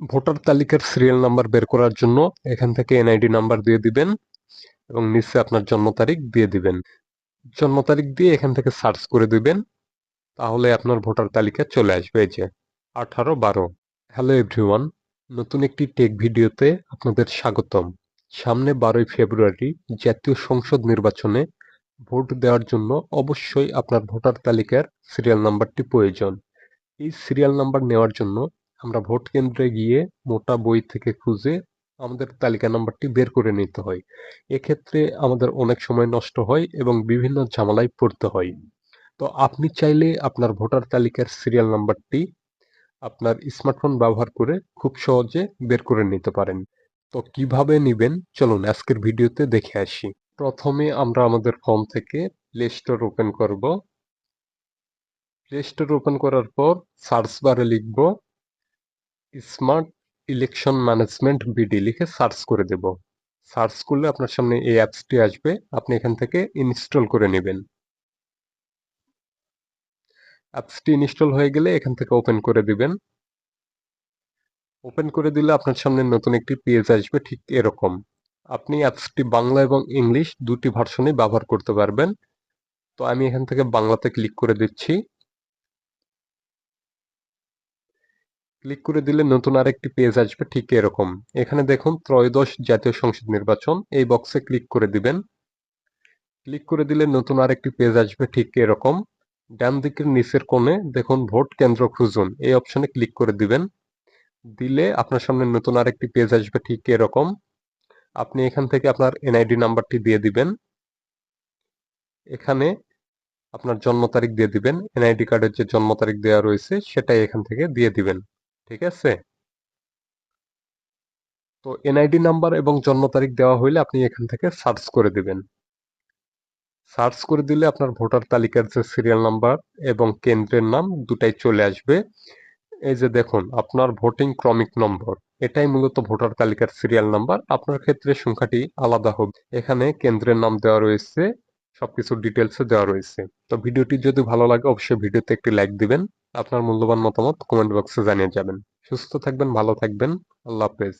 Voter তালিকার serial number বের করার জন্য এখান থেকে এনআইডি নাম্বার দিয়ে দিবেন এবং নিচে আপনার জন্ম তারিখ দিয়ে দিবেন। জন্ম তারিখ দিয়ে এখান থেকে সার্চ করে দিবেন, তাহলে আপনার ভোটার তালিকা চলে আসবে। এই যে 18/12। হ্যালো এভরিওয়ান, নতুন একটি টেক ভিডিওতে আপনাদের স্বাগতম। সামনে 12ই ফেব্রুয়ারি জাতীয় সংসদ নির্বাচনে ভোট দেওয়ার জন্য অবশ্যই আপনার ভোটার তালিকার সিরিয়াল নাম্বারটি প্রয়োজন। এই সিরিয়াল নাম্বার নেওয়ার জন্য আমরা ভোট কেন্দ্রে গিয়ে মোটা বই থেকে খুঁজে আমাদের তালিকা নাম্বারটি বের করে নিতে হয়। এক্ষেত্রে আমাদের অনেক সময় নষ্ট হয় এবং বিভিন্ন ঝামেলায় পড়তে হয়। তো আপনি চাইলে আপনার ভোটার তালিকার সিরিয়াল নাম্বারটি আপনার স্মার্টফোন ব্যবহার করে খুব সহজে বের করে নিতে পারেন। তো কিভাবে নিবেন চলুন আজকের ভিডিওতে দেখে আসি। প্রথমে আমরা আমাদের ফোন থেকে প্লে স্টোর ওপেন করব। প্লে স্টোর ওপেন করার পর সার্চ বারে লিখব স্মার্ট ইলেকশন ম্যানেজমেন্ট বিডি লিখে সার্চ করে দেব। সার্চ করলে আপনার সামনে এই অ্যাপসটি আসবে, আপনি এখান থেকে ইনস্টল করে নেবেন। অ্যাপসটি ইনস্টল হয়ে গেলে এখান থেকে ওপেন করে দিবেন। ওপেন করে দিলে আপনার সামনে নতুন একটি পেজ আসবে ঠিক এরকম। আপনি অ্যাপসটি বাংলা এবং ইংলিশ দুটি ভার্সনে ব্যবহার করতে পারবেন। তো আমি এখান থেকে বাংলাতে ক্লিক করে দিচ্ছি। ক্লিক করে দিলে নতুন আরেকটি পেজ আসবে ঠিক এরকম। এখানে দেখুন ত্রয়োদশ জাতীয় সংসদ নির্বাচন, এই বক্সে ক্লিক করে দিবেন। ক্লিক করে দিলে নতুন আরেকটি পেজ আসবে ঠিক এরকম। ডান দিকের নিচের কোণে দেখুন ভোট কেন্দ্র খুঁজুন, এই অপশনে ক্লিক করে দিবেন। দিলে আপনার সামনে নতুন আরেকটি পেজ আসবে ঠিক এরকম। আপনি এখান থেকে আপনার এনআইডি নাম্বারটি দিয়ে দিবেন। এখানে আপনার জন্ম তারিখ দিয়ে দিবেন, এনআইডি কার্ডের যে জন্ম তারিখ দেওয়া রয়েছে সেটাই এখান থেকে দিয়ে দিবেন। ঠিক আছে? তো এনআইডি নাম্বার এবং জন্ম তারিখ দেওয়া হইলে আপনি এখান থেকে সার্চ করে দিবেন। সার্চ করে দিলে আপনার ভোটার তালিকার যে সিরিয়াল নাম্বার এবং কেন্দ্রের নাম দুটাই চলে আসবে। এই যে দেখুন আপনার ভোটিং ক্রমিক নম্বর, এটাই মূলত ভোটার তালিকার সিরিয়াল নাম্বার। আপনার ক্ষেত্রে সংখ্যাটি আলাদা হবে। এখানে কেন্দ্রের নাম দেওয়া রয়েছে, সবকিছু ডিটেলসে দেওয়া রয়েছে। তো ভিডিওটি যদি ভালো লাগে অবশ্যই ভিডিওতে একটি লাইক দিবেন। আপনার মূল্যবান মতামত কমেন্ট বক্সে জানিয়ে যাবেন। সুস্থ থাকবেন, ভালো থাকবেন। আল্লাহ হাফেজ।